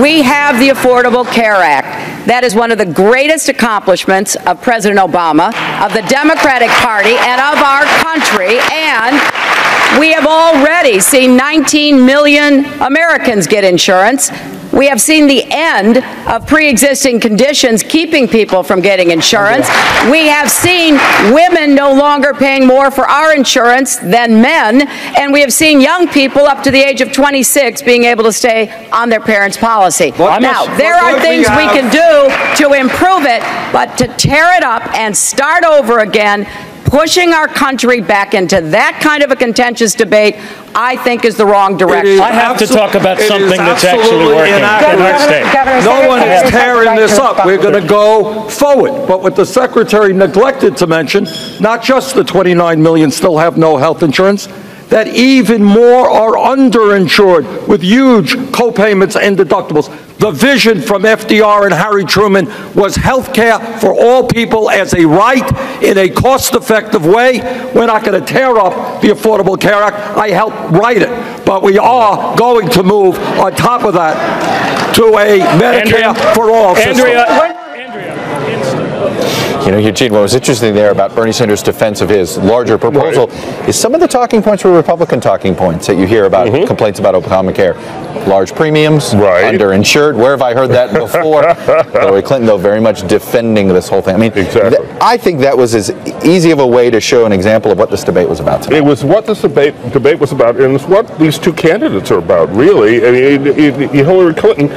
we have the Affordable Care Act. That is one of the greatest accomplishments of President Obama, of the Democratic Party, and of our country. And we have already seen 19 million Americans get insurance. We have seen the end of pre-existing conditions keeping people from getting insurance. We have seen women no longer paying more for our insurance than men, and we have seen young people up to the age of 26 being able to stay on their parents' policy. Now, there are things we can do to improve it, but to tear it up and start over again, pushing our country back into that kind of a contentious debate, I think is the wrong direction. I have to talk about something that's actually working in our state. No one is tearing this up. We're going to go forward. But what the Secretary neglected to mention, not just the 29 million still have no health insurance, that even more are underinsured with huge co-payments and deductibles. The vision from FDR and Harry Truman was health care for all people as a right in a cost-effective way. We're not going to tear up the Affordable Care Act. I helped write it. But we are going to move on top of that to a Medicare for all system. You know, Eugene, what was interesting there about Bernie Sanders' defense of his larger proposal is some of the talking points were Republican talking points that you hear about complaints about Obamacare. Large premiums, underinsured. Where have I heard that before? Hillary Clinton, though, very much defending this whole thing. I mean, I think that was as easy of a way to show an example of what this debate was about today. It was what this debate was about, and it's what these two candidates are about, really. I mean, Hillary Clinton,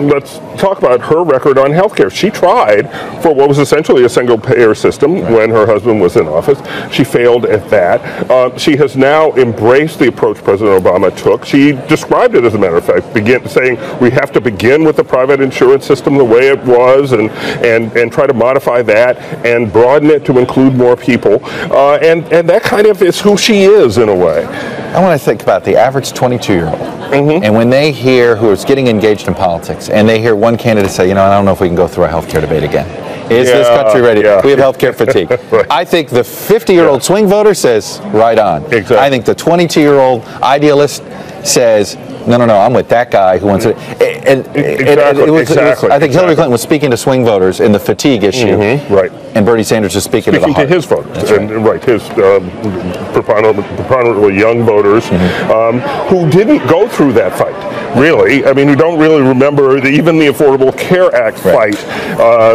let's talk about her record on health care. She tried for what was essentially a single-payer system when her husband was in office. She failed at that. She has now embraced the approach President Obama took. She described it, as a matter of fact, saying we have to begin with the private insurance system the way it was and try to modify that and broaden it to include more people. And that kind of is who she is, in a way. I want to think about the average 22-year-old. And when they hear who is getting engaged in politics, and they hear one candidate say, you know, I don't know if we can go through a health care debate again. Is this country ready? We have health care fatigue. I think the 50-year-old swing voter says, right on. I think the 22-year-old idealist says, no, I'm with that guy who wants it. I think Hillary Clinton was speaking to swing voters in the fatigue issue, and Bernie Sanders is speaking to the heart. To his voters, his preponderantly young voters who didn't go through that fight. Really, I mean, who don't really remember even the Affordable Care Act fight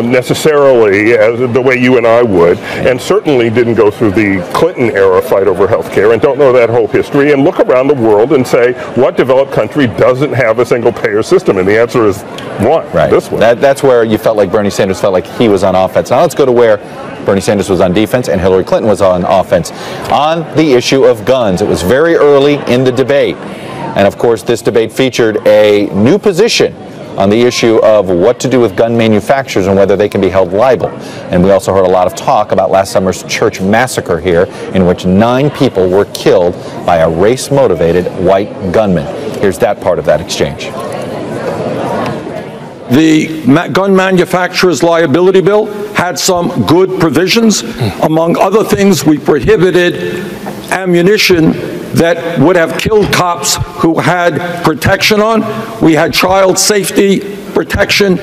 necessarily as the way you and I would, and certainly didn't go through the Clinton era fight over health care and don't know that whole history, and look around the world and say, what developed country doesn't have a single-payer system? And the answer is one, this one. That's where you felt like Bernie Sanders felt like he was on offense. Now let's go to where Bernie Sanders was on defense and Hillary Clinton was on offense. On the issue of guns, it was very early in the debate. And of course, this debate featured a new position on the issue of what to do with gun manufacturers and whether they can be held liable. And we also heard a lot of talk about last summer's church massacre here, in which 9 people were killed by a race-motivated white gunman. Here's that part of that exchange. The gun manufacturer's liability bill had some good provisions. Among other things, we prohibited ammunition that would have killed cops who had protection on. We had child safety protection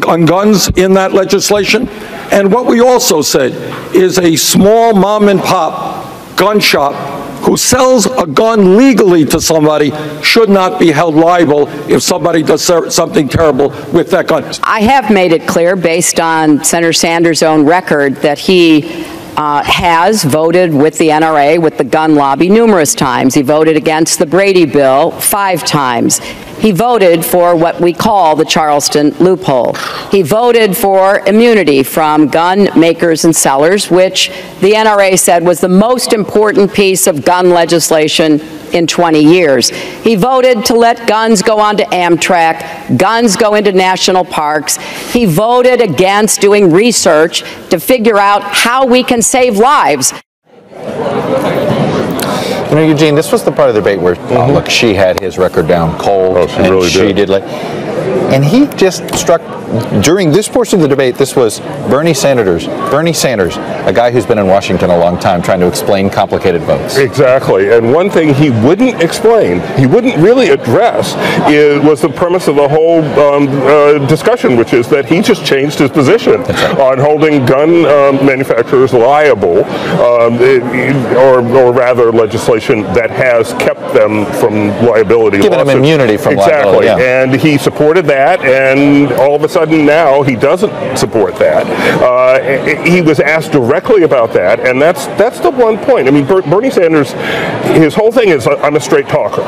on guns in that legislation. And what we also said is a small mom and pop gun shop who sells a gun legally to somebody should not be held liable if somebody does something terrible with that gun. I have made it clear, based on Senator Sanders' own record, that he has voted with the NRA, with the gun lobby, numerous times. He voted against the Brady bill 5 times. He voted for what we call the Charleston loophole. He voted for immunity from gun makers and sellers, which the NRA said was the most important piece of gun legislation in 20 years. He voted to let guns go onto Amtrak, guns go into national parks. He voted against doing research to figure out how we can save lives. You know, Eugene, this was the part of the debate where, look, she had his record down cold, and she did. And he just struck, during this portion of the debate, this was Bernie Sanders, a guy who's been in Washington a long time trying to explain complicated votes. Exactly. And one thing he wouldn't explain, he wouldn't really address, was the premise of the whole discussion, which is that he just changed his position on holding gun manufacturers liable, or rather legislation that has kept them from liability. Giving them immunity from liability. Exactly. Yeah. And he supported that, and all of a sudden now he doesn't support that. He was asked directly about that, and that's the one point. I mean, Bernie Sanders, his whole thing is, I'm a straight talker.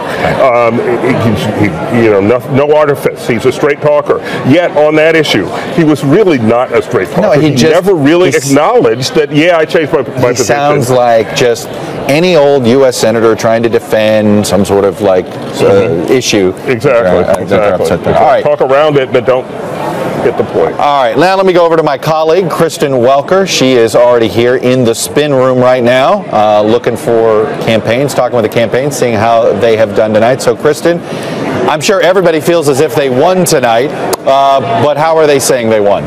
No artifice. He's a straight talker. Yet on that issue, he was really not a straight talker. No, he never really acknowledged that. Yeah, I changed my position. He sounds like just any old U.S. senator trying to defend some sort of issue. Exactly. All right. Talk around it, but don't hit the point. All right, now let me go over to my colleague, Kristen Welker. She is already here in the spin room right now, looking for campaigns, talking with the campaigns, seeing how they have done tonight. So, Kristen, I'm sure everybody feels as if they won tonight, but how are they saying they won?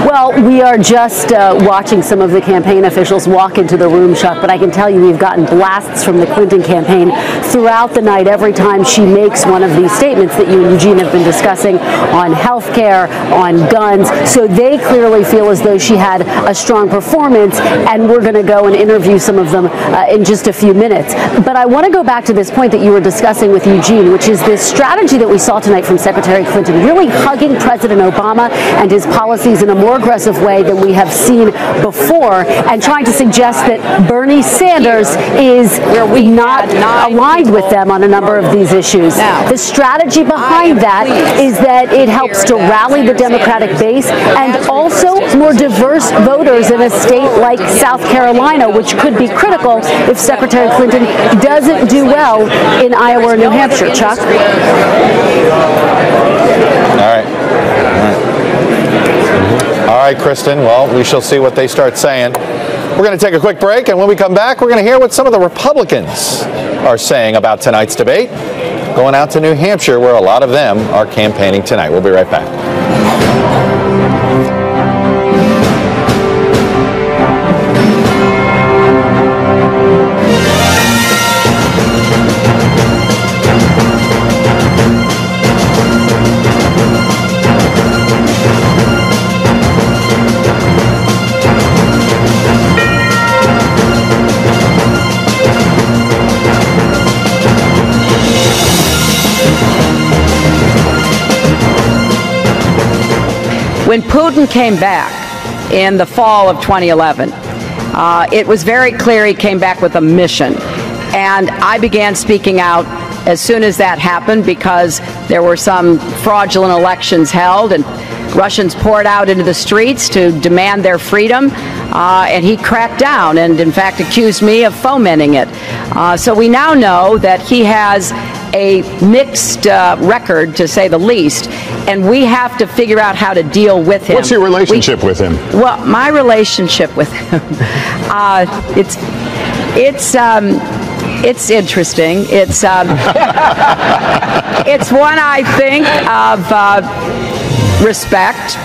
Well, we are just watching some of the campaign officials walk into the room, Chuck, but I can tell you we've gotten blasts from the Clinton campaign throughout the night every time she makes one of these statements that you and Eugene have been discussing on health care, on guns. So they clearly feel as though she had a strong performance, and we're going to go and interview some of them in just a few minutes. But I want to go back to this point that you were discussing with Eugene, which is this strategy that we saw tonight from Secretary Clinton, really hugging President Obama and his policies in a more aggressive way than we have seen before, and trying to suggest that Bernie Sanders is not aligned with them on a number of these issues. The strategy behind that is that it helps to rally the Democratic base and also more diverse voters in a state like South Carolina, which could be critical if Secretary Clinton doesn't do well in Iowa or New Hampshire. Chuck? All right, Kristen, well, we shall see what they start saying. We're going to take a quick break, and when we come back, we're going to hear what some of the Republicans are saying about tonight's debate, going out to New Hampshire, where a lot of them are campaigning tonight. We'll be right back. When Putin came back in the fall of 2011, it was very clear he came back with a mission. And I began speaking out as soon as that happened, because there were some fraudulent elections held and Russians poured out into the streets to demand their freedom. And he cracked down and, in fact, accused me of fomenting it. So we now know that he has a mixed record, to say the least, and we have to figure out how to deal with him. What's your relationship with him? Well, my relationship with him, it's interesting. It's it's one, I think, of respect.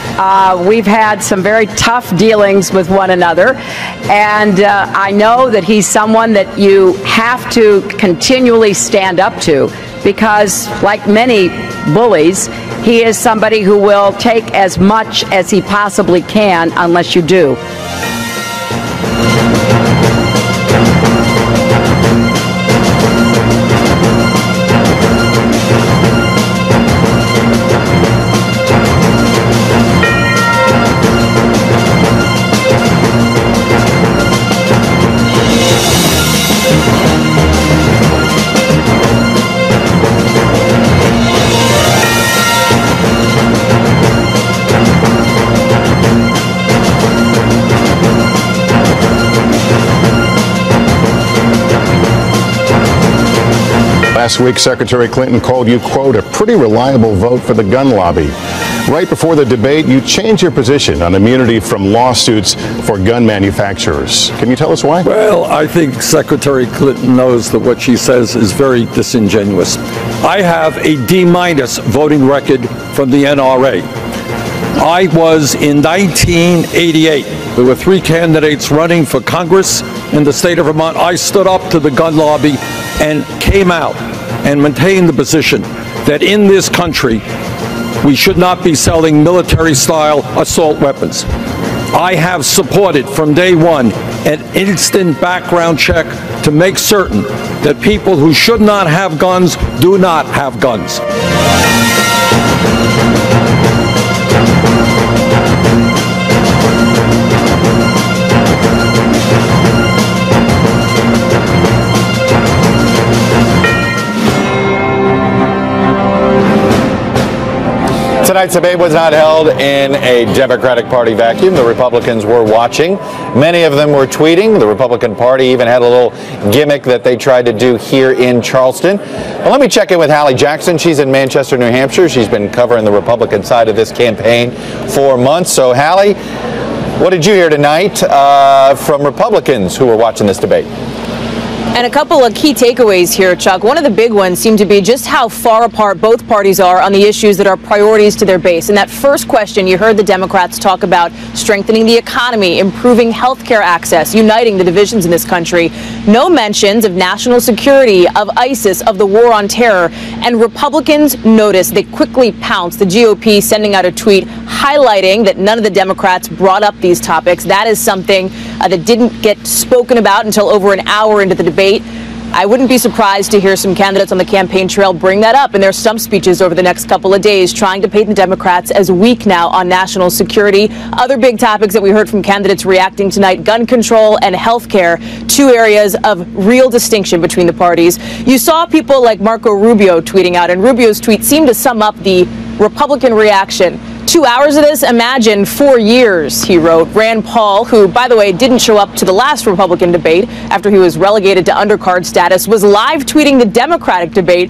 We've had some very tough dealings with one another, and I know that he's someone that you have to continually stand up to, because, like many bullies, he is somebody who will take as much as he possibly can unless you do. Last week, Secretary Clinton called you, quote, a pretty reliable vote for the gun lobby. right before the debate, you changed your position on immunity from lawsuits for gun manufacturers. Can you tell us why? Well, I think Secretary Clinton knows that what she says is very disingenuous. I have a D- voting record from the NRA. I was in 1988. There were 3 candidates running for Congress in the state of Vermont. I stood up to the gun lobby and came out and maintained the position that in this country, we should not be selling military-style assault weapons. I have supported from day one an instant background check to make certain that people who should not have guns do not have guns. Tonight's debate was not held in a Democratic Party vacuum. The Republicans were watching. Many of them were tweeting. The Republican Party even had a little gimmick that they tried to do here in Charleston. Well, let me check in with Hallie Jackson. She's in Manchester, New Hampshire. She's been covering the Republican side of this campaign for months. So, Hallie, what did you hear tonight from Republicans who were watching this debate? And a couple of key takeaways here, Chuck. One of the big ones seemed to be just how far apart both parties are on the issues that are priorities to their base. In that first question, you heard the Democrats talk about strengthening the economy, improving health care access, uniting the divisions in this country. No mentions of national security, of ISIS, of the war on terror. And Republicans noticed, they quickly pounced, the GOP sending out a tweet highlighting that none of the Democrats brought up these topics. That is something that didn't get spoken about until over an hour into the debate. I wouldn't be surprised to hear some candidates on the campaign trail bring that up in their stump speeches over the next couple of days, trying to paint the Democrats as weak now on national security. Other big topics that we heard from candidates reacting tonight: gun control and health care, 2 areas of real distinction between the parties. You saw people like Marco Rubio tweeting out, and Rubio's tweet seemed to sum up the Republican reaction. 2 hours of this, imagine 4 years, he wrote. Rand Paul, who, by the way, didn't show up to the last Republican debate after he was relegated to undercard status, was live tweeting the Democratic debate,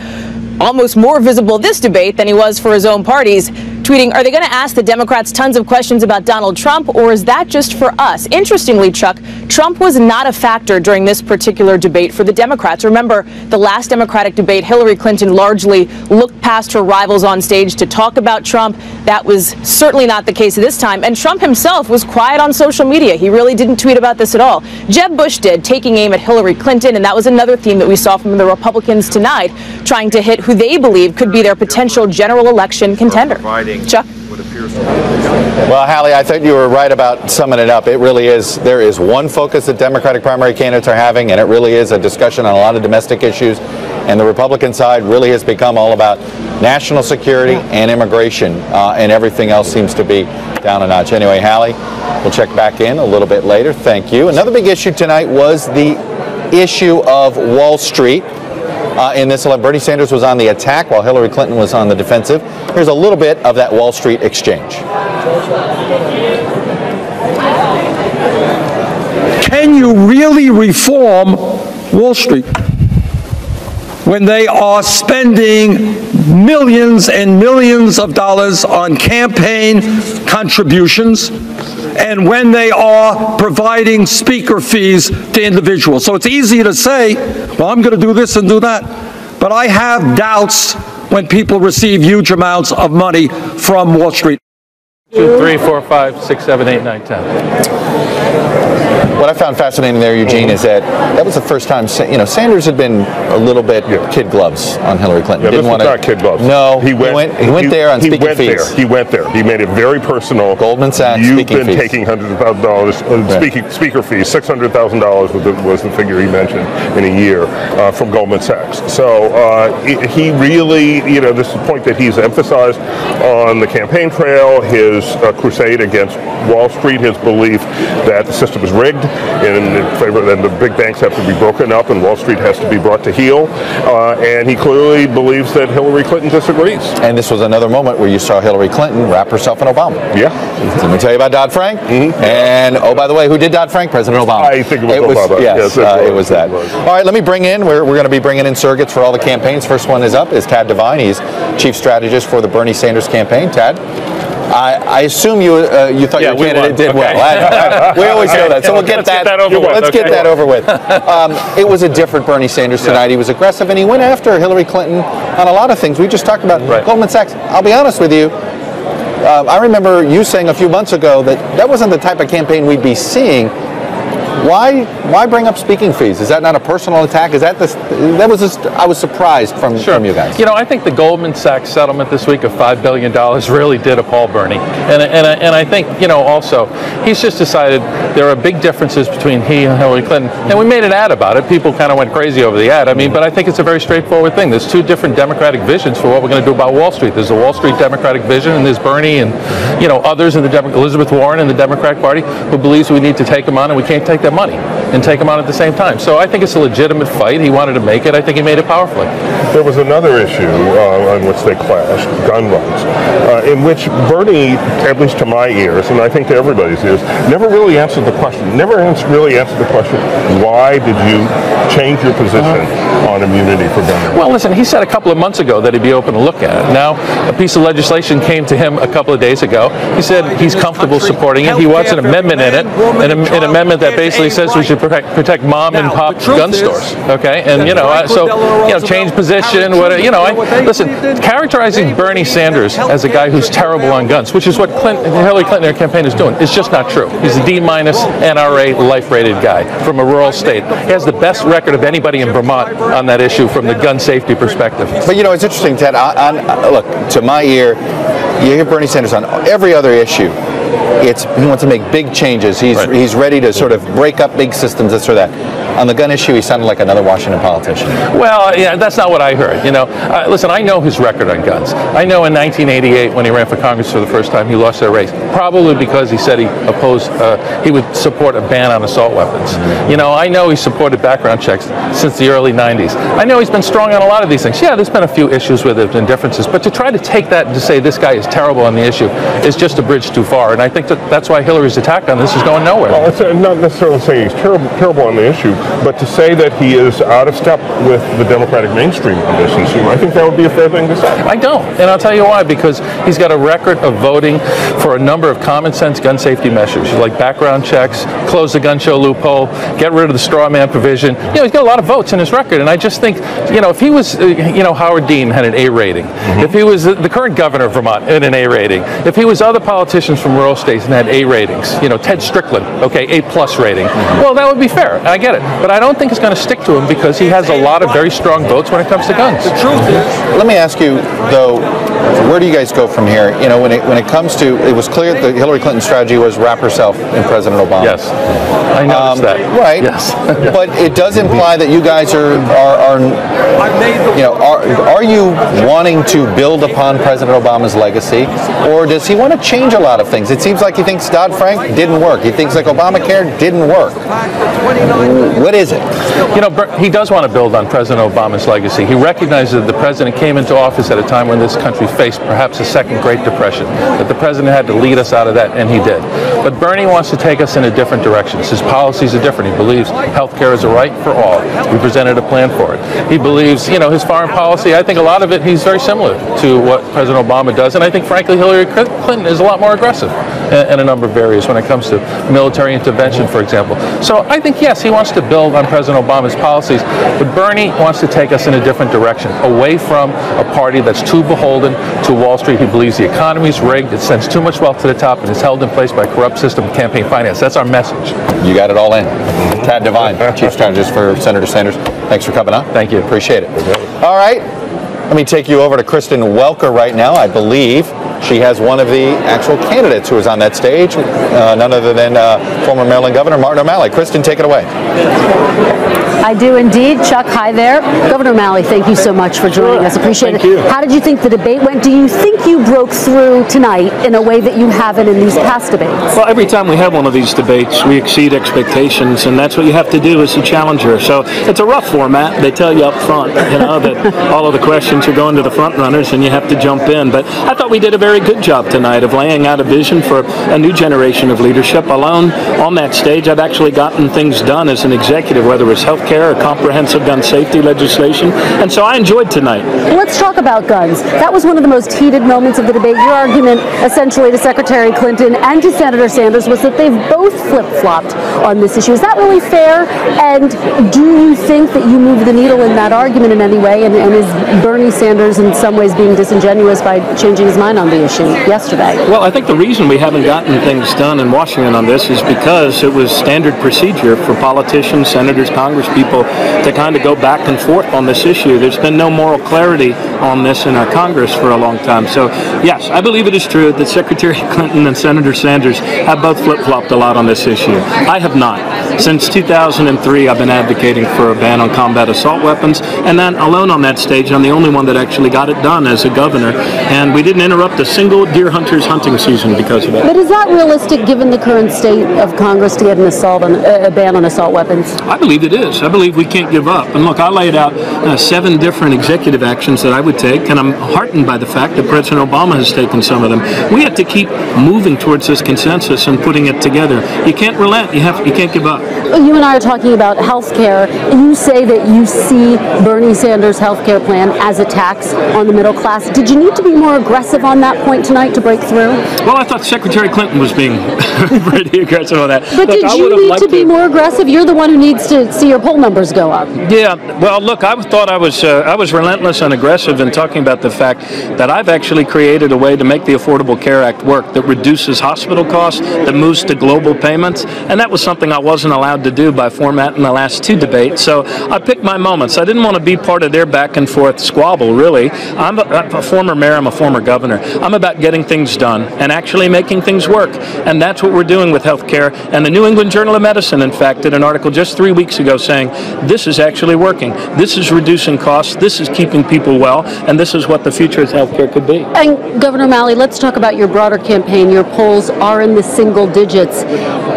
almost more visible this debate than he was for his own party's, tweeting, "Are they going to ask the Democrats tons of questions about Donald Trump, or is that just for us?" Interestingly, Chuck, Trump was not a factor during this particular debate for the Democrats. Remember, the last Democratic debate, Hillary Clinton largely looked past her rivals on stage to talk about Trump. That was certainly not the case this time. And Trump himself was quiet on social media. He really didn't tweet about this at all. Jeb Bush did, taking aim at Hillary Clinton, and that was another theme that we saw from the Republicans tonight, trying to hit who they believe could be their potential general election contender. Chuck? Well, Hallie, I thought you were right about summing it up. It really is. There is one focus that Democratic primary candidates are having, and it really is a discussion on a lot of domestic issues. And the Republican side really has become all about national security and immigration, and everything else seems to be down a notch. Anyway, Hallie, we'll check back in a little bit later. Thank you. Another big issue tonight was the issue of Wall Street. In this election, Bernie Sanders was on the attack while Hillary Clinton was on the defensive. Here's a little bit of that Wall Street exchange. Can you really reform Wall Street when they are spending millions and millions of dollars on campaign contributions, and when they are providing speaker fees to individuals? So it's easy to say, well, I'm going to do this and do that. But I have doubts when people receive huge amounts of money from Wall Street. 2, 3, 4, 5, 6, 7, 8, 9, 10. What I found fascinating there, Eugene, is that was the first time, Sanders had been a little bit kid gloves on Hillary Clinton. Yeah, this was not kid gloves. No, he went there on speaking fees. He went there. He made it very personal. Goldman Sachs You've speaking fees. been taking hundreds of thousands of dollars, speaker fees. $600,000 was the figure he mentioned in a year from Goldman Sachs. So he really, this is the point that he's emphasized on the campaign trail, his crusade against Wall Street, his belief that the system is rigged, in favor that the big banks have to be broken up and Wall Street has to be brought to heel. And he clearly believes that Hillary Clinton disagrees. And this was another moment where you saw Hillary Clinton wrap herself in Obama. Yeah. Let me tell you about Dodd-Frank. Mm-hmm. And, oh, by the way, who did Dodd-Frank? President Obama. I think it was Obama. Yes, it was that. All right, let me bring in, we're going to be bringing in surrogates for all the campaigns. First one is up is Tad Devine. He's chief strategist for the Bernie Sanders campaign. Tad? I assume you thought your candidate did well. We always know that, so we'll get that over with. Let's get that over with. It was a different Bernie Sanders tonight. He was aggressive, and he went after Hillary Clinton on a lot of things. We just talked about Goldman Sachs. I'll be honest with you. I remember you saying a few months ago that wasn't the type of campaign we'd be seeing. Why bring up speaking fees? Is that not a personal attack? Is that I was surprised from you guys. You know, I think the Goldman Sachs settlement this week of $5 billion really did appall Bernie. And I think, you know, also, he's just decided there are big differences between he and Hillary Clinton. And we made an ad about it. People kind of went crazy over the ad. I mean, but I think it's a very straightforward thing. There's two different Democratic visions for what we're going to do about Wall Street. There's the Wall Street Democratic vision, and there's Bernie and, you know, others in the Elizabeth Warren in the Democratic Party who believes we need to take them on and we can't take their money and take them on at the same time. So I think it's a legitimate fight. He wanted to make it. I think he made it powerfully. There was another issue on which they clashed, gun rights, in which Bernie, at least to my ears, and I think to everybody's ears, never really answered the question. Why did you change your position on immunity for gun rights? Well, listen, he said a couple of months ago that he'd be open to look at it. Now, a piece of legislation came to him a couple of days ago. He said he's comfortable supporting it. He wants an amendment in it, an amendment that basically says we should protect mom and pop gun stores. Okay, and you know, change position. Listen, characterizing Bernie Sanders as a guy who's terrible on guns, which is what Hillary Clinton and her campaign is doing, is just not true. He's a D- NRA life-rated guy from a rural state. He has the best record of anybody in Vermont on that issue from the gun safety perspective. But you know, it's interesting, Ted. Look, to my ear, you hear Bernie Sanders on every other issue. He wants to make big changes. He's ready to sort of break up big systems, this or that. On the gun issue, he sounded like another Washington politician. Well, yeah, that's not what I heard. You know, listen, I know his record on guns. I know in 1988 when he ran for Congress for the first time, he lost that race, probably because he said he would support a ban on assault weapons. You know, I know he supported background checks since the early 90s. I know he's been strong on a lot of these things. Yeah, there's been a few issues with it and differences, but to try to take that and to say this guy is terrible on the issue is just a bridge too far. And I think that's why Hillary's attack on this is going nowhere. Well, it's not necessarily saying he's terrible on the issue, but to say that he is out of step with the Democratic mainstream on this issue, I think that would be a fair thing to say. I don't, and I'll tell you why, because he's got a record of voting for a number of common sense gun safety measures, like background checks, close the gun show loophole, get rid of the straw man provision. You know, he's got a lot of votes in his record, and I just think, you know, if he was, Howard Dean had an A rating, if he was the current governor of Vermont had an A rating, if he was other politicians from rural states and had A ratings, you know, Ted Strickland, okay, A+ rating, well, that would be fair. I get it, but I don't think it's going to stick to him because he has a lot of very strong votes when it comes to guns. The truth is. Let me ask you, though, where do you guys go from here? You know, when it comes to, it was clear that Hillary Clinton's strategy was wrap herself in President Obama. Yes, I noticed that. Right. Yes. But it does imply that you guys are you wanting to build upon President Obama's legacy, or does he want to change a lot of things? It seems like he thinks Dodd-Frank didn't work. He thinks like Obamacare didn't work. What is it? You know, he does want to build on President Obama's legacy. He recognizes that the president came into office at a time when this country faced perhaps a second Great Depression, that the president had to lead us out of that, and he did. But Bernie wants to take us in a different direction. His policies are different. He believes health care is a right for all. We presented a plan for it. He believes, you know, his foreign policy, I think a lot of it, he's very similar to what President Obama does, and I think, frankly, Hillary Clinton is a lot more aggressive in a number of areas when it comes to military intervention, for example. So I think, yes, he wants to build on President Obama's policies, but Bernie wants to take us in a different direction, away from a party that's too beholden to Wall Street. He believes the economy is rigged, it sends too much wealth to the top, and is held in place by a corrupt system of campaign finance. That's our message. You got it all in. Tad Devine, Chief Strategist for Senator Sanders. Thanks for coming on. Thank you. Appreciate it. All right. Let me take you over to Kristen Welker right now. I believe she has one of the actual candidates who is on that stage, none other than former Maryland Governor Martin O'Malley. Kristen, take it away. I do indeed. Chuck, hi there. Governor O'Malley, thank you so much for joining us. Appreciate it. You. How did you think the debate went? Do you think you broke through tonight in a way that you haven't in these past debates? Well, every time we have one of these debates, we exceed expectations, and that's what you have to do as a challenger. So it's a rough format. They tell you up front, you know, that all of the questions are going to the front runners, and you have to jump in. But I thought we did a very good job tonight of laying out a vision for a new generation of leadership. Alone on that stage, I've actually gotten things done as an executive, whether it was healthcare, care or comprehensive gun safety legislation. And so I enjoyed tonight. Let's talk about guns. That was one of the most heated moments of the debate. Your argument essentially to Secretary Clinton and to Senator Sanders was that they've both flip-flopped on this issue. Is that really fair? And do you think that you moved the needle in that argument in any way? And is Bernie Sanders in some ways being disingenuous by changing his mind on the issue yesterday? Well, I think the reason we haven't gotten things done in Washington on this is because it was standard procedure for politicians, senators, congresspeople to kind of go back and forth on this issue. There's been no moral clarity on this in our Congress for a long time. So, yes, I believe it is true that Secretary Clinton and Senator Sanders have both flip-flopped a lot on this issue. I have not. Since 2003, I've been advocating for a ban on combat assault weapons, and then alone on that stage, I'm the only one that actually got it done as a governor, and we didn't interrupt a single deer hunter's hunting season because of it. But is that realistic given the current state of Congress to get a ban on assault weapons? I believe it is. I believe we can't give up. And look, I laid out 7 different executive actions that I would take, and I'm heartened by the fact that President Obama has taken some of them. We have to keep moving towards this consensus and putting it together. You can't relent. You can't give up. You and I are talking about health care. You say that you see Bernie Sanders' health care plan as a tax on the middle class. Did you need to be more aggressive on that point tonight to break through? Well, I thought Secretary Clinton was being pretty aggressive on that. But look, did you need to be more aggressive? You're the one who needs to see your poll numbers go up. Yeah, well, look, I thought I was relentless and aggressive in talking about the fact that I've actually created a way to make the Affordable Care Act work that reduces hospital costs, that moves to global payments, and that was something I wasn't allowed to do by format in the last 2 debates. So I picked my moments. I didn't want to be part of their back and forth squabble, really. I'm a former mayor, I'm a former governor. I'm about getting things done and actually making things work, and that's what we're doing with health care. And the New England Journal of Medicine, in fact, did an article just 3 weeks ago saying this is actually working. This is reducing costs, this is keeping people well, and this is what the future of health care could be. And Governor O'Malley, let's talk about your broader campaign. Your polls are in the single digits.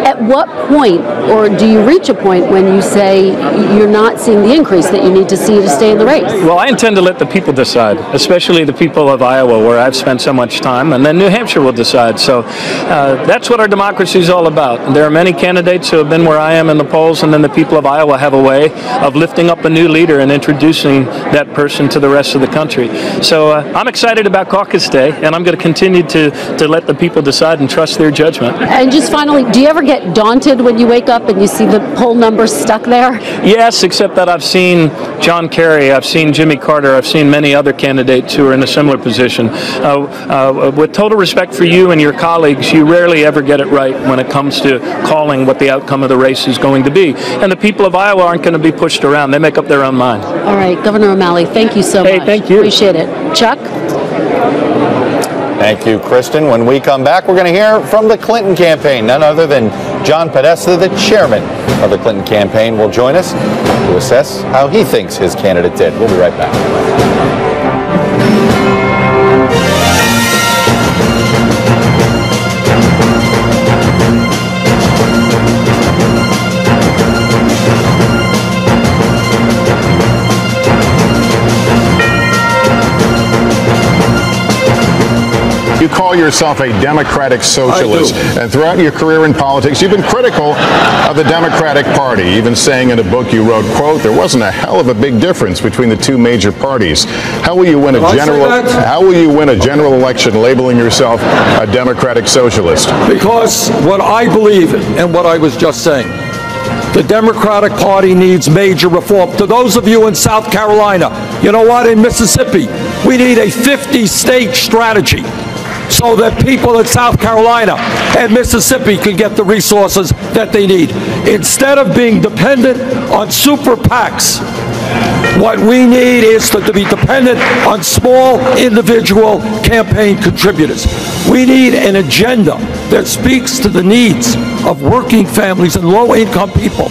At what point, or do you reach a point when you say you're not seeing the increase that you need to see to stay in the race? Well, I intend to let the people decide, especially the people of Iowa, where I've spent so much time, and then New Hampshire will decide. So that's what our democracy is all about. There are many candidates who have been where I am in the polls, and then the people of Iowa have a way of lifting up a new leader and introducing that person to the rest of the country. So I'm excited about caucus day, and I'm going to continue to let the people decide and trust their judgment. And just finally, do you ever get daunted when you wake up and you see the poll numbers stuck there? Yes, except that I've seen John Kerry, I've seen Jimmy Carter, I've seen many other candidates who are in a similar position. With total respect for you and your colleagues, you rarely ever get it right when it comes to calling what the outcome of the race is going to be. And the people of Iowa aren't going to be pushed around. They make up their own mind. All right, Governor O'Malley, thank you so much. Hey, thank you. Appreciate it. Chuck? Thank you, Kristen. When we come back, we're going to hear from the Clinton campaign. None other than John Podesta, the chairman of the Clinton campaign, will join us to assess how he thinks his candidate did. We'll be right back. You call yourself a democratic socialist, and throughout your career in politics, you've been critical of the Democratic Party, even saying in a book you wrote, quote, there wasn't a hell of a big difference between the 2 major parties. How will you win a general election labeling yourself a democratic socialist? Because what I believe and what I was just saying, the Democratic Party needs major reform. To those of you in South Carolina, you know what, in Mississippi, we need a 50-state strategy so that people in South Carolina and Mississippi can get the resources that they need. Instead of being dependent on super PACs, what we need is to be dependent on small individual campaign contributors. We need an agenda that speaks to the needs of working families and low-income people.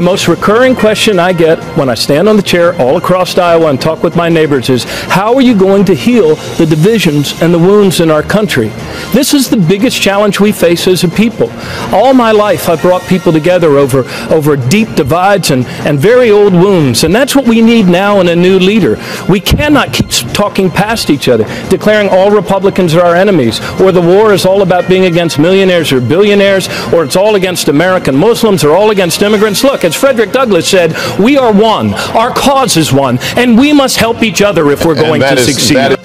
The most recurring question I get when I stand on the chair all across Iowa and talk with my neighbors is, how are you going to heal the divisions and the wounds in our country? This is the biggest challenge we face as a people. All my life I've brought people together over deep divides and very old wounds, and that's what we need now in a new leader. We cannot keep talking past each other, declaring all Republicans are our enemies, or the war is all about being against millionaires or billionaires, or it's all against American Muslims or all against immigrants. Look, as Frederick Douglass said, we are one. Our cause is one, and we must help each other if we're going to succeed.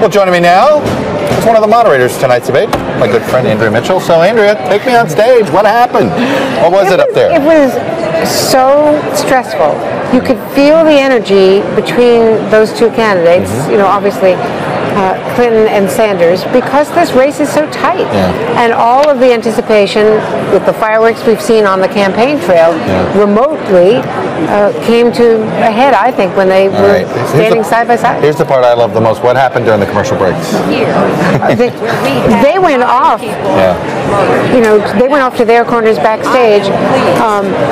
Well, joining me now is one of the moderators of tonight's debate, my good friend Andrea Mitchell. So, Andrea, take me on stage. What happened? What was it up there? It was so stressful. You could feel the energy between those two candidates, you know, obviously Clinton and Sanders, because this race is so tight. And all of the anticipation with the fireworks we've seen on the campaign trail remotely came to a head, I think, when they were standing side by side. Here's the part I love the most. What happened during the commercial breaks? They went off. You know, they went off to their corners backstage.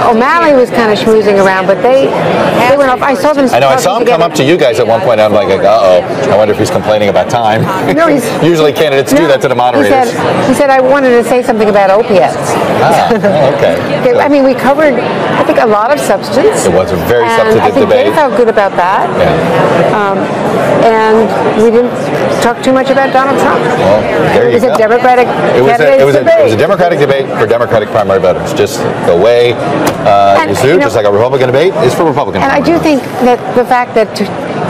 O'Malley was kind of schmoozing around, but they went off. I saw them. I know. I saw him come up to you guys at one point. And I'm like, uh-oh. I wonder if he's complaining about time. No, usually candidates do that to the moderators. He said I wanted to say something about opiates. Okay. I mean, we covered, I think, a lot of substance. It was a very substantive debate. They felt good about that. And we didn't talk too much about Donald Trump. Well, there you go. It was a Democratic It was a Democratic debate for Democratic primary voters. Just the way you do, just like a Republican debate is for Republican and primary I do think that the fact that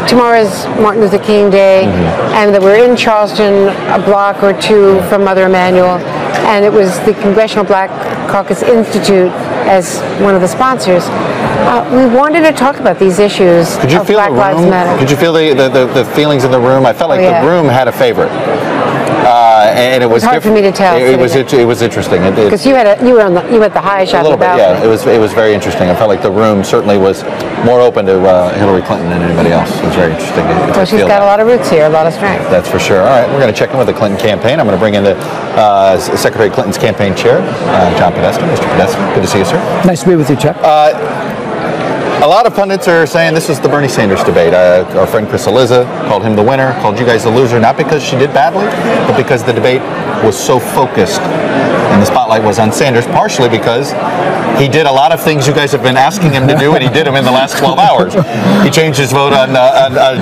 tomorrow's Martin Luther King Day, and that we're in Charleston a block or two from Mother Emanuel, and it was the Congressional Black Caucus Institute as one of the sponsors. We wanted to talk about these issues of Black Lives Matter. Could you feel the feelings in the room? I felt like the room had a favorite. And it was hard for me to tell. It was interesting because you were at the high shot. A little bit, yeah. It was very interesting. I felt like the room certainly was more open to Hillary Clinton than anybody else. It was very interesting. Well, she's got a lot of roots here, a lot of strength. That's for sure. All right, we're going to check in with the Clinton campaign. I'm going to bring in the Secretary Clinton's campaign chair, John Podesta. Mr. Podesta, good to see you, sir. Nice to be with you, Chuck. A lot of pundits are saying this is the Bernie Sanders debate. Our friend Chris Eliza called him the winner, called you guys the loser, not because she did badly, but because the debate was so focused and the spotlight was on Sanders, partially because he did a lot of things you guys have been asking him to do, and he did them in the last 12 hours. He changed his vote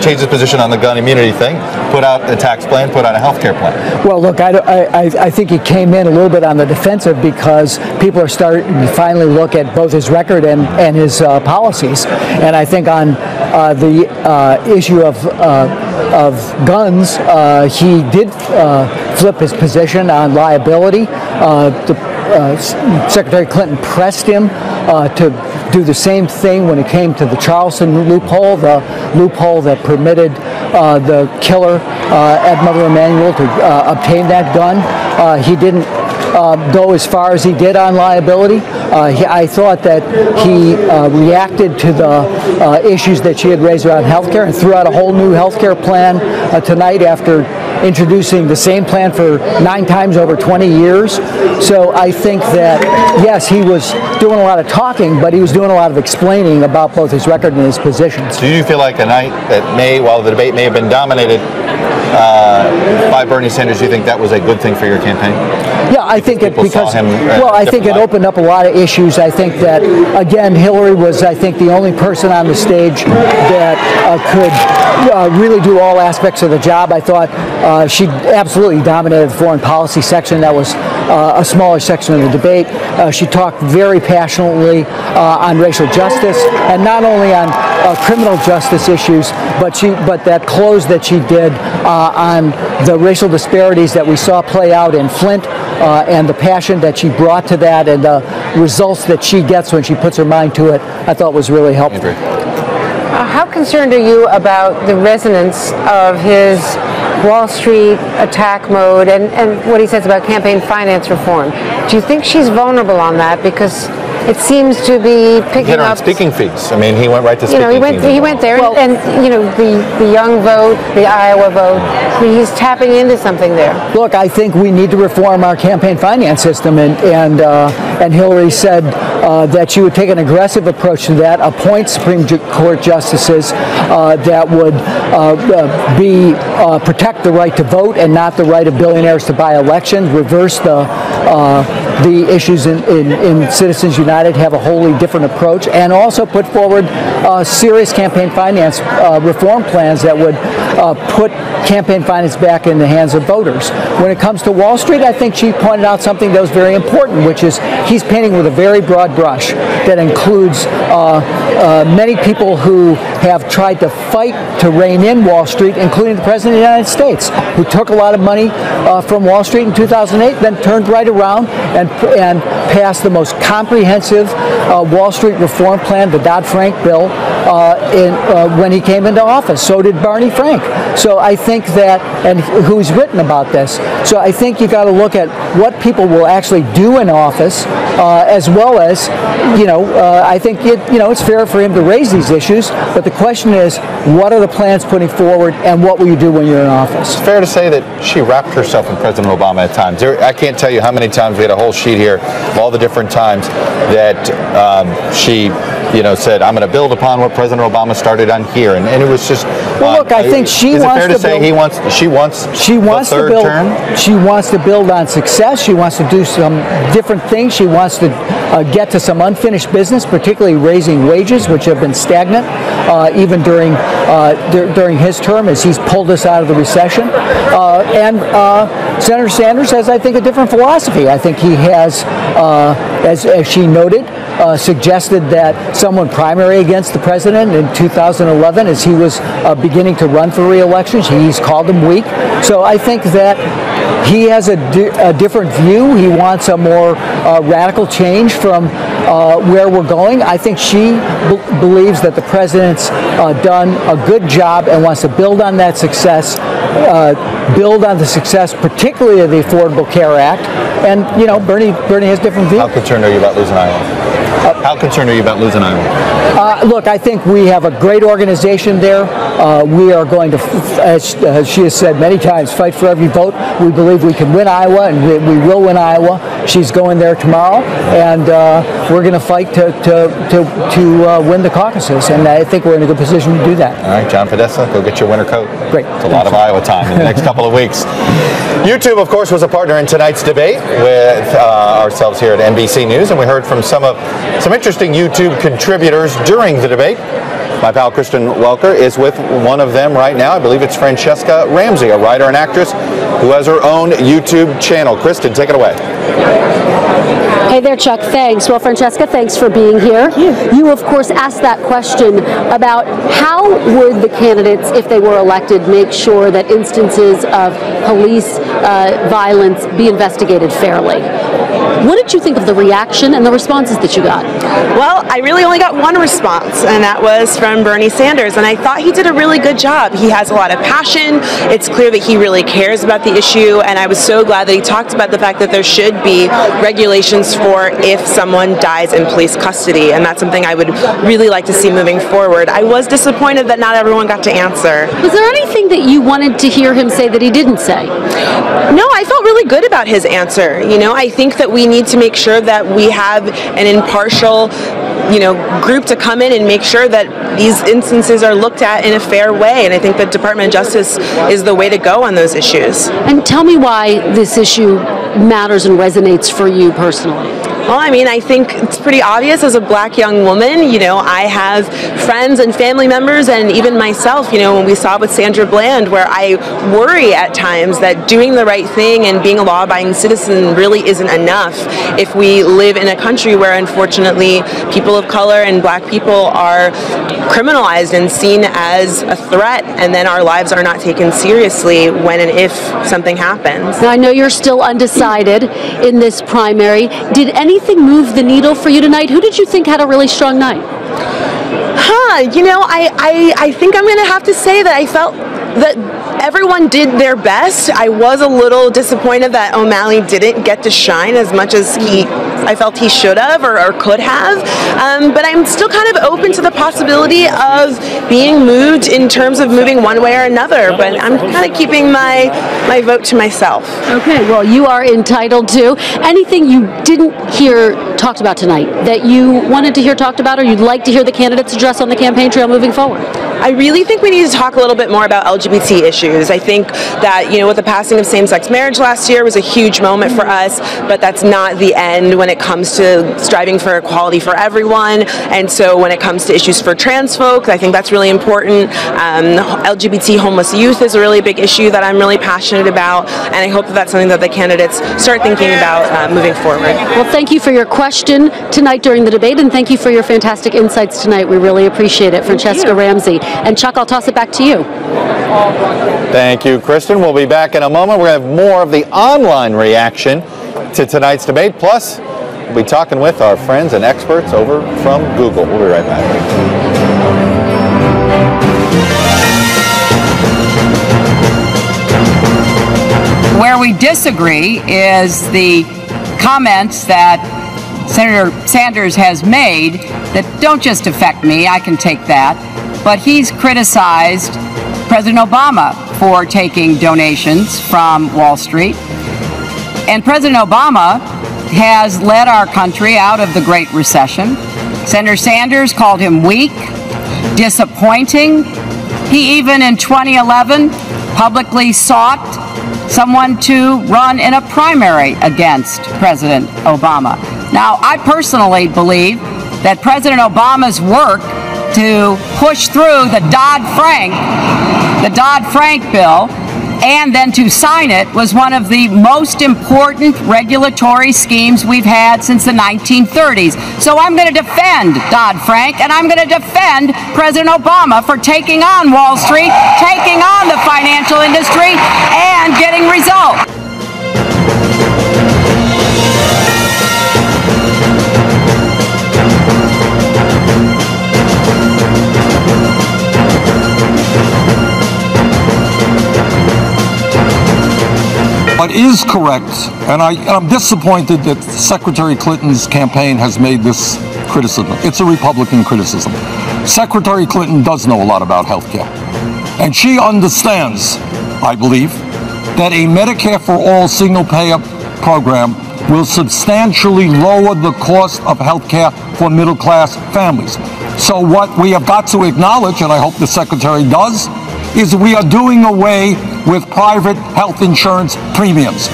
changed his position on the gun immunity thing, put out a tax plan, put out a health care plan. Well, look, I think he came in a little bit on the defensive because people are starting to finally look at both his record and his policies. And I think on the issue of guns, he did flip his position on liability. Secretary Clinton pressed him to do the same thing when it came to the Charleston loophole, the loophole that permitted the killer at Mother Emanuel to obtain that gun. He didn't go as far as he did on liability. I thought that he reacted to the issues that she had raised around health care and threw out a whole new health care plan tonight after introducing the same plan for 9 times over 20 years. So I think that, yes, he was doing a lot of talking, but he was doing a lot of explaining about both his record and his positions. Do you feel like a night that while the debate may have been dominated by Bernie Sanders, do you think that was a good thing for your campaign? Yeah, I think it because, well, I think it opened up a lot of issues. I think that, again, Hillary was, I think, the only person on the stage that could really do all aspects of the job. I thought she absolutely dominated the foreign policy section. That was a smaller section of the debate. She talked very passionately on racial justice, and not only on criminal justice issues, but that close that she did on the racial disparities that we saw play out in Flint, and the passion that she brought to that, and the results that she gets when she puts her mind to it, I thought was really helpful. How concerned are you about the resonance of his Wall Street attack mode and what he says about campaign finance reform? Do you think she's vulnerable on that? Because it seems to be picking up speaking fees. I mean, he went right to speaking fees. He went there, well, and the young vote, the Iowa vote. I mean, he's tapping into something there. Look, I think we need to reform our campaign finance system, and Hillary said that she would take an aggressive approach to that, appoint Supreme Court justices that would protect the right to vote and not the right of billionaires to buy elections, reverse the issues in Citizens United, have a wholly different approach, and also put forward serious campaign finance reform plans that would put campaign finance back in the hands of voters. When it comes to Wall Street, I think she pointed out something that was very important, which is he's painting with a very broad brush that includes many people who have tried to fight to rein in Wall Street, including the President of the United States, who took a lot of money from Wall Street in 2008, then turned right around and passed the most comprehensive Wall Street reform plan, the Dodd-Frank bill, when he came into office. So did Barney Frank. So I think that, and who's written about this. So I think you got to look at what people will actually do in office, as well as, I think it's fair for him to raise these issues. But the question is, what are the plans putting forward, and what will you do when you're in office? It's fair to say that she wrapped herself in President Obama at times. I can't tell you how many times we had a whole sheet here of all the different times that she said, I'm going to build upon what President Obama started on here, and it was just. Well, look, I think she wants to build. She wants the third term? She wants to build on success. She wants to do some different things. She wants to get to some unfinished business, particularly raising wages, which have been stagnant even during his term, as he's pulled us out of the recession. And Senator Sanders has, I think, a different philosophy. I think he has, as she noted, suggested that someone primary against the president in 2011 as he was beginning to run for re-election. He's called him weak. So I think that he has a different view. He wants a more radical change from where we're going. I think she believes that the president's done a good job and wants to build on that success, build on the success, particularly of the Affordable Care Act. And, Bernie has different views. How concerned are you about losing Iowa? How concerned are you about losing Iowa? Look, I think we have a great organization there. We are going to, as she has said many times, fight for every vote. We believe we can win Iowa, and we will win Iowa. She's going there tomorrow, and we're going to fight to win the caucuses, and I think we're in a good position to do that. All right, John Podesta, go get your winter coat. Great. It's a lot of Iowa time in the next couple of weeks. YouTube, of course, was a partner in tonight's debate with ourselves here at NBC News, and we heard from some interesting YouTube contributors during the debate. My pal Kristen Welker is with one of them right now. I believe it's Franchesca Ramsey, a writer and actress who has her own YouTube channel. Kristen, take it away. Hey there, Chuck. Thanks. Well, Franchesca, thanks for being here. You, of course, asked that question about how would the candidates, if they were elected, make sure that instances of police violence be investigated fairly. What did you think of the reaction and the responses that you got? Well, I really only got one response, and that was from Bernie Sanders, and I thought he did a really good job. He has a lot of passion. It's clear that he really cares about the issue, and I was so glad that he talked about the fact that there should be regulations for if someone dies in police custody, and that's something I would really like to see moving forward. I was disappointed that not everyone got to answer. Was there anything that you wanted to hear him say that he didn't say? No, I felt really good about his answer. You know, I think that we need to make sure that we have an impartial, group to come in and make sure that these instances are looked at in a fair way. And I think the Department of Justice is the way to go on those issues. And tell me why this issue matters and resonates for you personally. Well, I mean, I think it's pretty obvious as a black young woman. I have friends and family members, and even myself, when we saw with Sandra Bland, where I worry at times that doing the right thing and being a law-abiding citizen really isn't enough if we live in a country where, unfortunately, people of color and black people are criminalized and seen as a threat, and then our lives are not taken seriously when and if something happens. Now, I know you're still undecided in this primary. Did anything move the needle for you tonight? Who did you think had a really strong night? I think I'm going to have to say that I felt that everyone did their best. I was a little disappointed that O'Malley didn't get to shine as much as I felt he should have or could have. But I'm still kind of open to the possibility of being moved in terms of moving one way or another. But I'm kind of keeping my vote to myself. Okay, well, you are entitled to. Anything you didn't hear talked about tonight that you wanted to hear talked about, or you'd like to hear the candidates address on the campaign trail moving forward? I really think we need to talk a little bit more about LGBT issues. I think that, with the passing of same-sex marriage last year was a huge moment for us, but that's not the end when it comes to striving for equality for everyone. And so when it comes to issues for trans folk, I think that's really important. LGBT homeless youth is a really big issue that I'm really passionate about, and I hope that that's something that the candidates start thinking about moving forward. Well, thank you for your question tonight during the debate, and thank you for your fantastic insights tonight. We really appreciate it. Francesca Ramsey. And Chuck, I'll toss it back to you. Thank you, Kristen. We'll be back in a moment. We're going to have more of the online reaction to tonight's debate. Plus, we'll be talking with our friends and experts over from Google. We'll be right back. Where we disagree is the comments that Senator Sanders has made that don't just affect me, I can take that, but he's criticized President Obama for taking donations from Wall Street. And President Obama has led our country out of the Great Recession. Senator Sanders called him weak, disappointing. He even in 2011 publicly sought someone to run in a primary against President Obama. Now, I personally believe that President Obama's work to push through the Dodd-Frank bill and then to sign it was one of the most important regulatory schemes we've had since the 1930s. So I'm going to defend Dodd-Frank, and I'm going to defend President Obama for taking on Wall Street, taking on the financial industry, and getting results. What is correct, and I'm disappointed that Secretary Clinton's campaign has made this criticism. It's a Republican criticism. Secretary Clinton does know a lot about health care. And she understands, I believe, that a Medicare for All single-payer program will substantially lower the cost of health care for middle-class families. So what we have got to acknowledge, and I hope the Secretary does, is we are doing away with private health insurance premiums.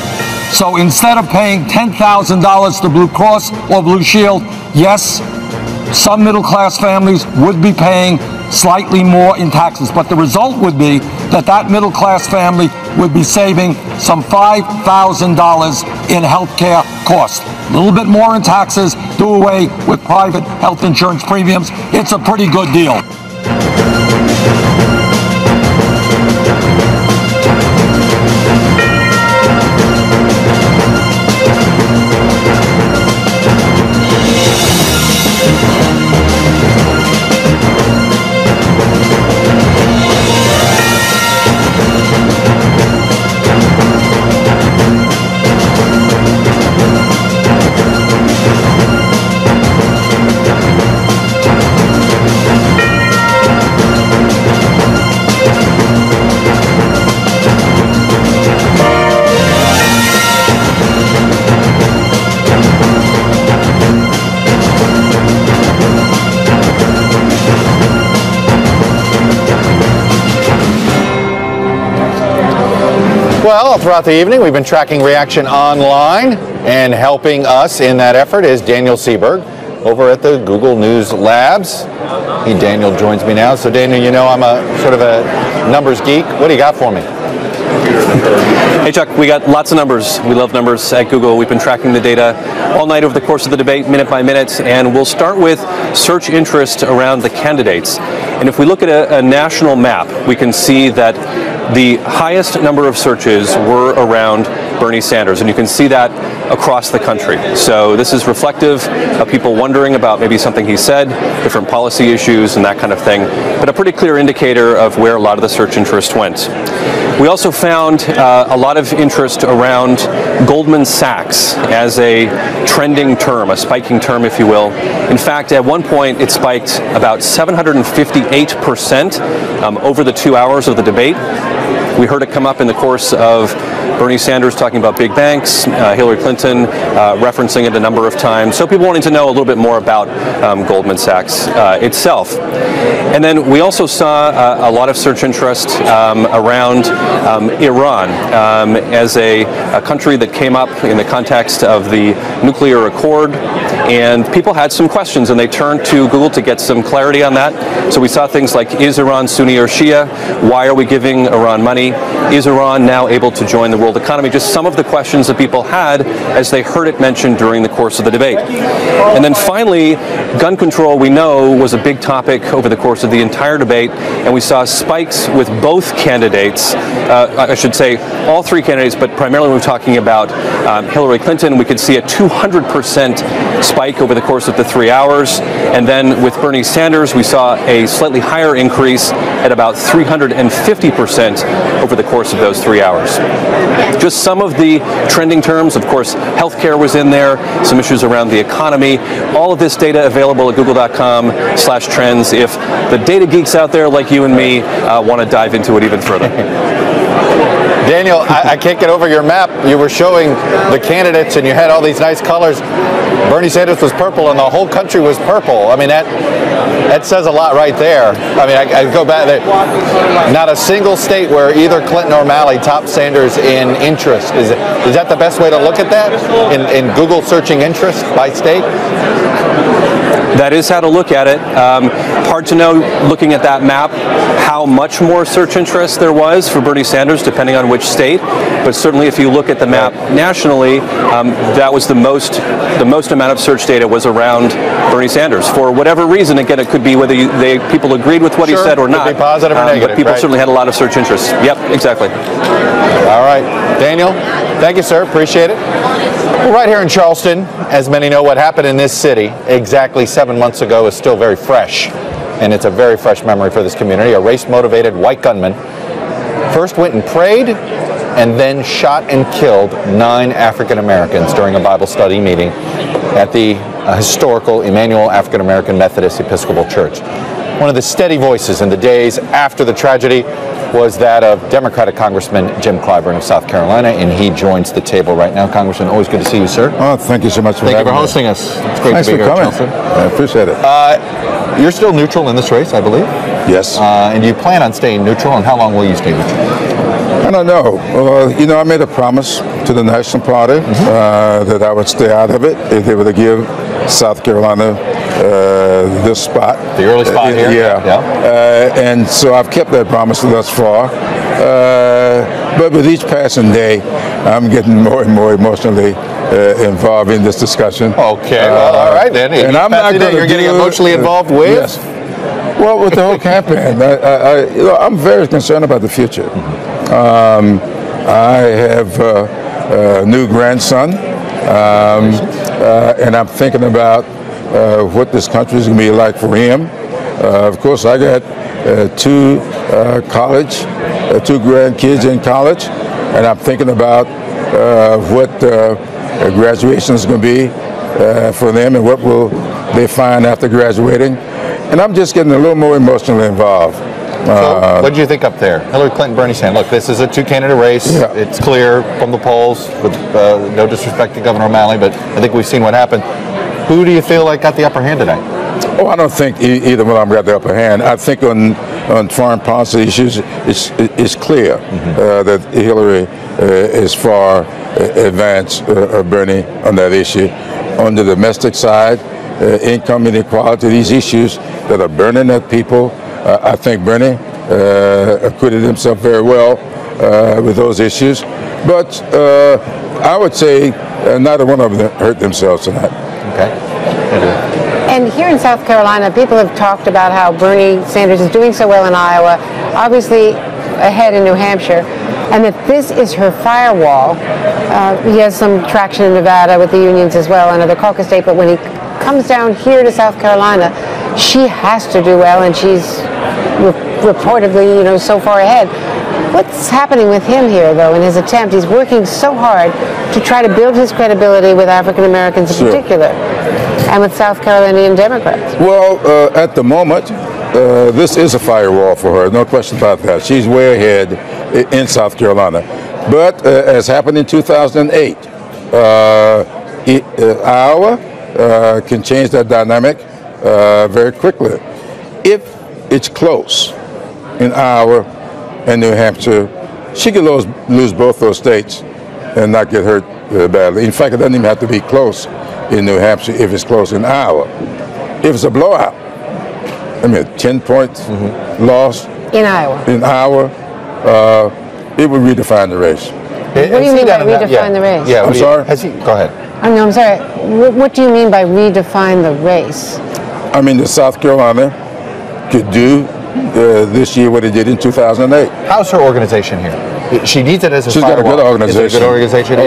So instead of paying $10,000 to Blue Cross or Blue Shield, yes, some middle-class families would be paying slightly more in taxes, but the result would be that that middle-class family would be saving some $5,000 in health care costs. A little bit more in taxes, do away with private health insurance premiums. It's a pretty good deal. Well, throughout the evening, we've been tracking reaction online, and helping us in that effort is Daniel Seberg over at the Google News Labs. Daniel joins me now. So Daniel, you know I'm a sort of a numbers geek. What do you got for me? Hey Chuck, we got lots of numbers. We love numbers at Google. We've been tracking the data all night over the course of the debate, minute by minute, and we'll start with search interest around the candidates. And if we look at a national map, we can see that the highest number of searches were around Bernie Sanders, and you can see that across the country. So this is reflective of people wondering about maybe something he said, different policy issues and that kind of thing, but a pretty clear indicator of where a lot of the search interest went. We also found a lot of interest around Goldman Sachs as a trending term, a spiking term, if you will. In fact, at one point, it spiked about 758% over the 2 hours of the debate. We heard it come up in the course of Bernie Sanders talking about big banks, Hillary Clinton referencing it a number of times. So people wanting to know a little bit more about Goldman Sachs itself. And then we also saw a lot of search interest around Iran as a country that came up in the context of the nuclear accord. And people had some questions, and they turned to Google to get some clarity on that. So we saw things like, is Iran Sunni or Shia? Why are we giving Iran money? Is Iran now able to join the world economy? Just some of the questions that people had as they heard it mentioned during the course of the debate. And then finally, gun control, we know, was a big topic over the course of the entire debate, and we saw spikes with both candidates. I should say all three candidates, but primarily when we're talking about Hillary Clinton, we could see a 200% spike over the course of the 3 hours. And then with Bernie Sanders, we saw a slightly higher increase at about 350% over the course of those 3 hours. Just some of the trending terms, of course, healthcare was in there, some issues around the economy. All of this data available at google.com/trends if the data geeks out there like you and me want to dive into it even further. Daniel, I can't get over your map. You were showing the candidates and you had all these nice colors. Bernie Sanders was purple and the whole country was purple. I mean, that says a lot right there. I mean, I go back there. Not a single state where either Clinton or O'Malley topped Sanders in interest. Is that the best way to look at that? In Google searching interest by state? That is how to look at it. Hard to know, looking at that map, how much more search interest there was for Bernie Sanders, depending on which state. But certainly, if you look at the map nationally, that was the most amount of search data was around Bernie Sanders. For whatever reason, again, it could be whether people agreed with what he said or not. Could be positive or negative, but people right? certainly had a lot of search interest. Yep, exactly. All right, Daniel, thank you, sir. Appreciate it. Well, right here in Charleston, as many know, what happened in this city exactly 7 months ago is still very fresh, and it's a very fresh memory for this community. A race-motivated white gunman first went and prayed and then shot and killed 9 African Americans during a Bible study meeting at the historical Emmanuel African American Methodist Episcopal Church. One of the steady voices in the days after the tragedy was that of Democratic Congressman Jim Clyburn of South Carolina, and he joins the table right now. Congressman, always good to see you, sir. Oh, thank you so much for Thank you for having me. hosting us. It's great Nice to be for here coming. at Charleston. I appreciate it. You're still neutral in this race, I believe. Yes. And you plan on staying neutral, and how long will you stay neutral? I don't know. You know, I made a promise to the National Party that I would stay out of it if they were to give South Carolina this spot. The early spot here? Yeah. And so I've kept that promise thus far. But with each passing day, I'm getting more and more emotionally involved in this discussion. Okay, well, all right then. And I'm not going to You're getting emotionally involved with? Yes. Well, with the whole campaign, I'm very concerned about the future. I have a new grandson, and I'm thinking about what this country is going to be like for him. Of course, I got two grandkids in college, and I'm thinking about what graduation is going to be for them and what will they find after graduating. And I'm just getting a little more emotionally involved. So, what did you think up there? Hillary Clinton, Bernie Sanders. Look, this is a two-candidate race. Yeah. It's clear from the polls, with no disrespect to Governor O'Malley, but I think we've seen what happened. Who do you feel like got the upper hand tonight? Oh, I don't think either one of them got the upper hand. I think on on foreign policy issues, it's clear that Hillary is far advanced of Bernie on that issue. On the domestic side, income inequality, these issues that are burning at people, I think Bernie acquitted himself very well with those issues. But I would say neither one of them hurt themselves tonight. Okay. And here in South Carolina, people have talked about how Bernie Sanders is doing so well in Iowa, obviously ahead in New Hampshire, and that this is her firewall. He has some traction in Nevada with the unions as well, another caucus state, but when he comes down here to South Carolina, she has to do well, and she's reportedly, so far ahead. What's happening with him here, though, in his attempt? He's working so hard to try to build his credibility with African Americans in particular, and with South Carolinian Democrats. Well, at the moment, this is a firewall for her, no question about that. She's way ahead in South Carolina. But as happened in 2008, Iowa can change that dynamic very quickly. If it's close in Iowa and New Hampshire, she could lose both those states and not get hurt badly. In fact, it doesn't even have to be close in New Hampshire if it's close in Iowa. If it's a blowout, 10-point loss in Iowa, it would redefine the race. What do you mean by redefine the race? Yeah, I'm sorry? Go ahead. I'm sorry. What do you mean by redefine the race? I mean, that South Carolina could do this year what it did in 2008. How's her organization here? She needs it as a She's firewall. got a good organization. Is it a good organization?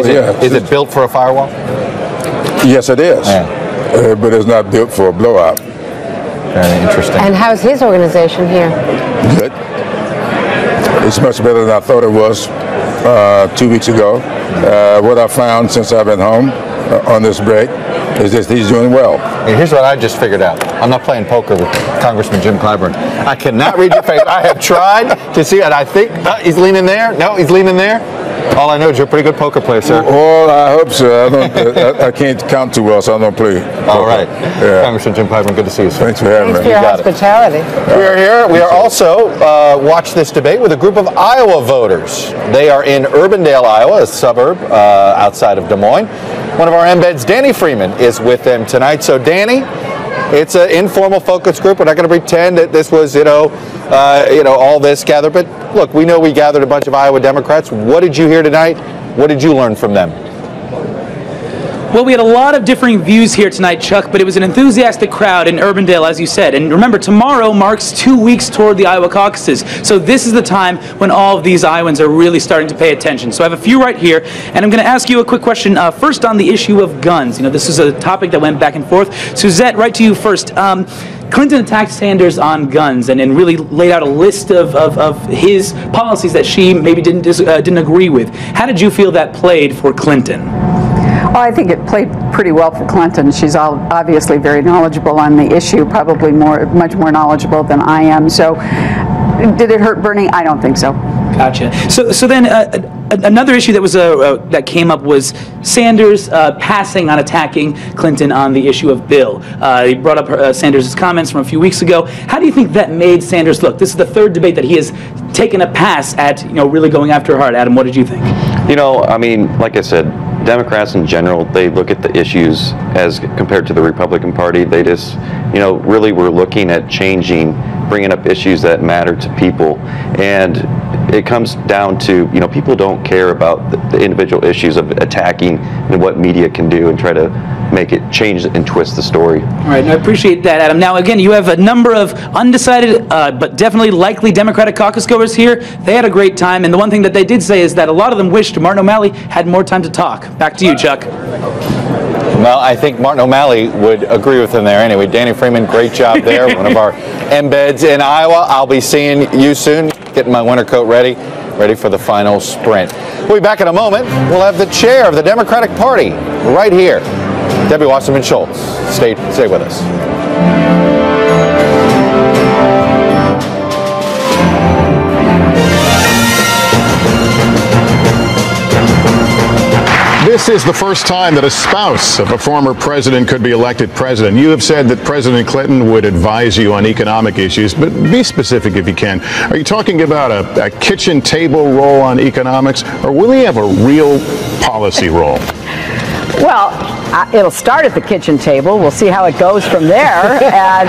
Is it built for a firewall? Yes, it is. But it's not built for a blowout. Very interesting. And how's his organization here? Good. It's much better than I thought it was 2 weeks ago. What I found since I've been home on this break is that he's doing well. Here's what I just figured out. I'm not playing poker with Congressman Jim Clyburn. I cannot read your face. I have tried to see it. I think he's leaning there. No, he's leaning there. All I know is you're a pretty good poker player, sir. Well, I hope so. I can't count too well, so I don't play poker. All right. Yeah. Congressman Jim Clyburn, good to see you, sir. Thanks for having me. Thanks for your hospitality. We are here. We are also watch this debate with a group of Iowa voters. They are in Urbandale, Iowa, a suburb outside of Des Moines. One of our embeds, Danny Freeman, is with them tonight. So, Danny, it's an informal focus group. We're not going to pretend that this was, all this gathered. But look, we know we gathered a bunch of Iowa Democrats. What did you hear tonight? What did you learn from them? Well, we had a lot of differing views here tonight, Chuck, but it was an enthusiastic crowd in Urbandale, as you said. And remember, tomorrow marks 2 weeks toward the Iowa caucuses. So this is the time when all of these Iowans are really starting to pay attention. So I have a few right here, and I'm going to ask you a quick question. First, on the issue of guns. This is a topic that went back and forth. Suzette, right to you first. Clinton attacked Sanders on guns and really laid out a list of his policies that she maybe didn't agree with. How did you feel that played for Clinton? Well, I think it played pretty well for Clinton. She's obviously very knowledgeable on the issue, probably much more knowledgeable than I am. So, did it hurt Bernie? I don't think so. Gotcha. So then another issue that was that came up was Sanders passing on attacking Clinton on the issue of Bill. He brought up Sanders' comments from a few weeks ago. How do you think that made Sanders look? This is the third debate that he has taken a pass at, really going after her hard. Adam, what did you think? Like I said, Democrats in general, they look at the issues as compared to the Republican Party. They just, really were looking at bringing up issues that matter to people. And it comes down to, people don't care about the individual issues of attacking and what media can do and try to make it change and twist the story. All right, and I appreciate that, Adam. Now, again, you have a number of undecided, but definitely likely Democratic caucus goers here. They had a great time, and the one thing that they did say is that a lot of them wished Martin O'Malley had more time to talk. Back to you, Chuck. Well, I think Martin O'Malley would agree with him there. Anyway, Danny Freeman, great job there. One of our embeds in Iowa. I'll be seeing you soon. Getting my winter coat ready for the final sprint. We'll be back in a moment. We'll have the chair of the Democratic Party right here, Debbie Wasserman Schultz. Stay with us. This This is the first time that a spouse of a former president could be elected president. You have said that President Clinton would advise you on economic issues, but be specific if you can. Are you talking about a kitchen table role on economics, or will he have a real policy role? Well, it'll start at the kitchen table. We'll see how it goes from there. And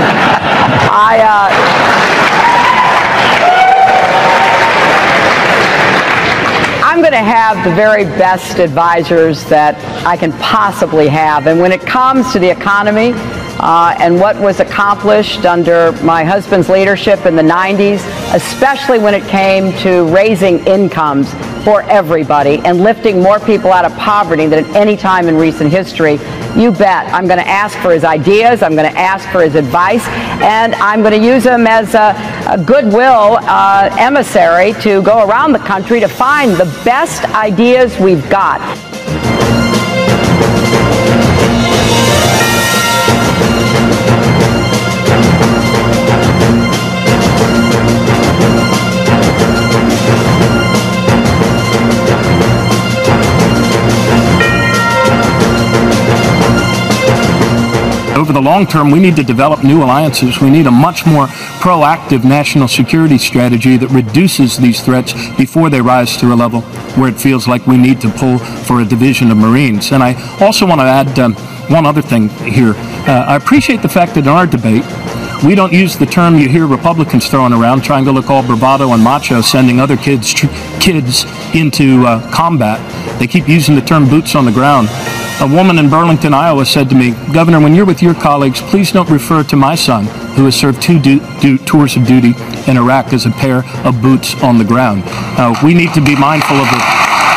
I'm going to have the very best advisors that I can possibly have. And when it comes to the economy and what was accomplished under my husband's leadership in the 90s, especially when it came to raising incomes for everybody and lifting more people out of poverty than at any time in recent history, you bet I'm going to ask for his ideas, I'm going to ask for his advice, and I'm going to use him as a goodwill emissary to go around the country to find the best ideas we've got. Over the long term, we need to develop new alliances. We need a much more proactive national security strategy that reduces these threats before they rise to a level where it feels like we need to pull for a division of Marines. And I also want to add one other thing here. I appreciate the fact that in our debate, we don't use the term you hear Republicans throwing around, trying to look all bravado and macho, sending other kids into combat. They keep using the term boots on the ground. A woman in Burlington, Iowa said to me, "Governor, when you're with your colleagues, please don't refer to my son, who has served 2 tours of duty in Iraq, as a pair of boots on the ground." We need to be mindful of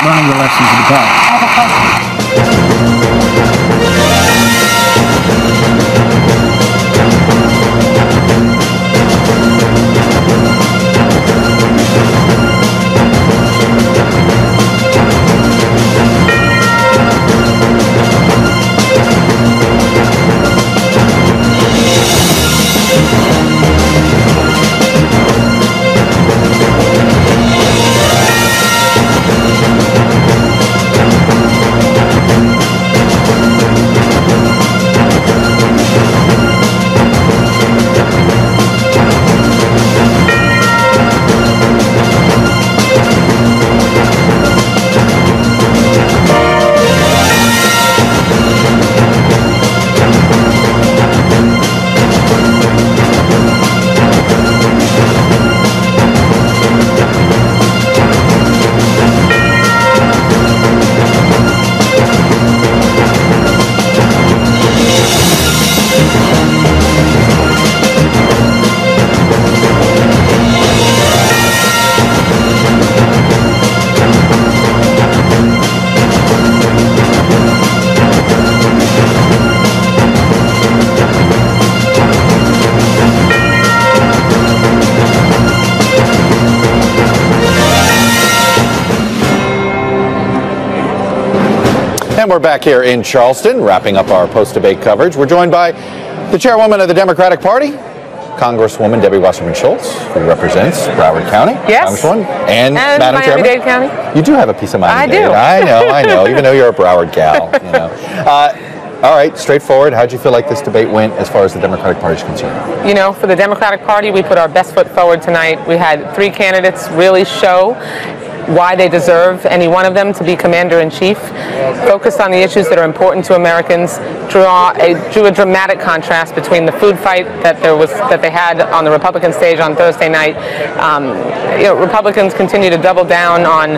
learning the lessons of the past. And we're back here in Charleston, wrapping up our post-debate coverage. We're joined by the chairwoman of the Democratic Party, Congresswoman Debbie Wasserman Schultz, who represents Broward County. Yes. Congresswoman. And Madam Chairman. Miami-Dade County. You do have a piece of Miami-Dade. I do. I know, even though you're a Broward gal. You know. All right, straightforward. How'd you feel like this debate went as far as the Democratic Party is concerned? You know, for the Democratic Party, we put our best foot forward tonight. We had 3 candidates really show why they deserve any one of them to be commander-in-chief, focused on the issues that are important to Americans, drew a dramatic contrast between the food fight that they had on the Republican stage on Thursday night. Republicans continue to double down on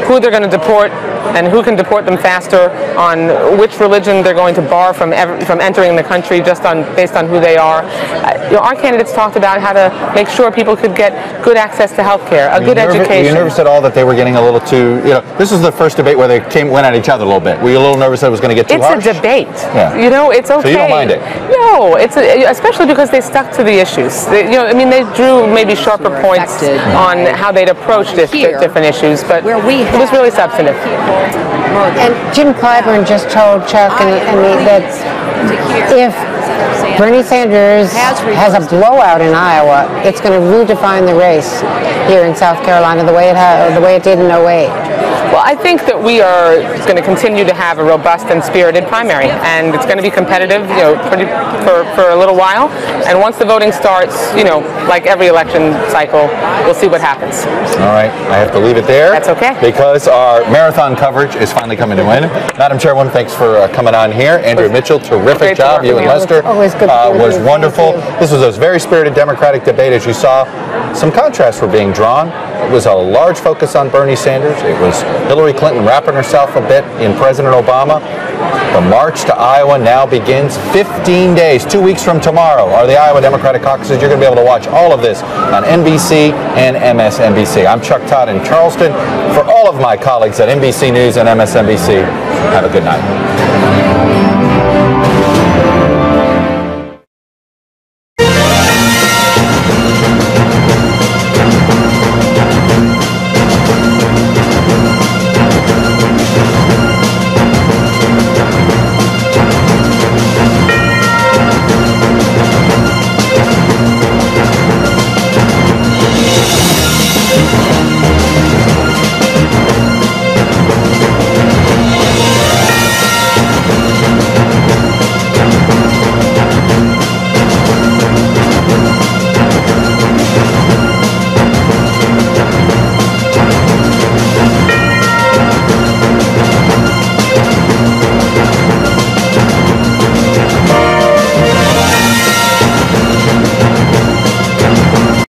who they're going to deport and who can deport them faster, on which religion they're going to bar from entering the country just based on who they are. Our candidates talked about how to make sure people could get good access to health care, a good education. Were you nervous at all that they were getting a little too, this is the first debate where they went at each other a little bit. Were you a little nervous that it was going to get too harsh? It's a debate. Yeah. It's okay. So you don't mind it? No, especially because they stuck to the issues. They drew maybe sharper points on how they'd approach different issues, but it was really substantive. And Jim Clyburn just told Chuck and me that if Bernie Sanders has a blowout in Iowa, it's going to redefine the race here in South Carolina the way it did in 2008. Well, I think that we are going to continue to have a robust and spirited primary, and it's going to be competitive, for a little while. And once the voting starts, like every election cycle, we'll see what happens. All right, I have to leave it there. That's okay. Because our marathon coverage is finally coming to an end. Madam Chairwoman, thanks for coming on here. Andrea Mitchell, terrific job. You and Lester was wonderful. This was a very spirited Democratic debate, as you saw. Some contrasts were being drawn. It was a large focus on Bernie Sanders. It was Hillary Clinton wrapping herself a bit in President Obama. The march to Iowa now begins. 15 days, 2 weeks from tomorrow, are the Iowa Democratic caucuses. You're going to be able to watch all of this on NBC and MSNBC. I'm Chuck Todd in Charleston. For all of my colleagues at NBC News and MSNBC, have a good night.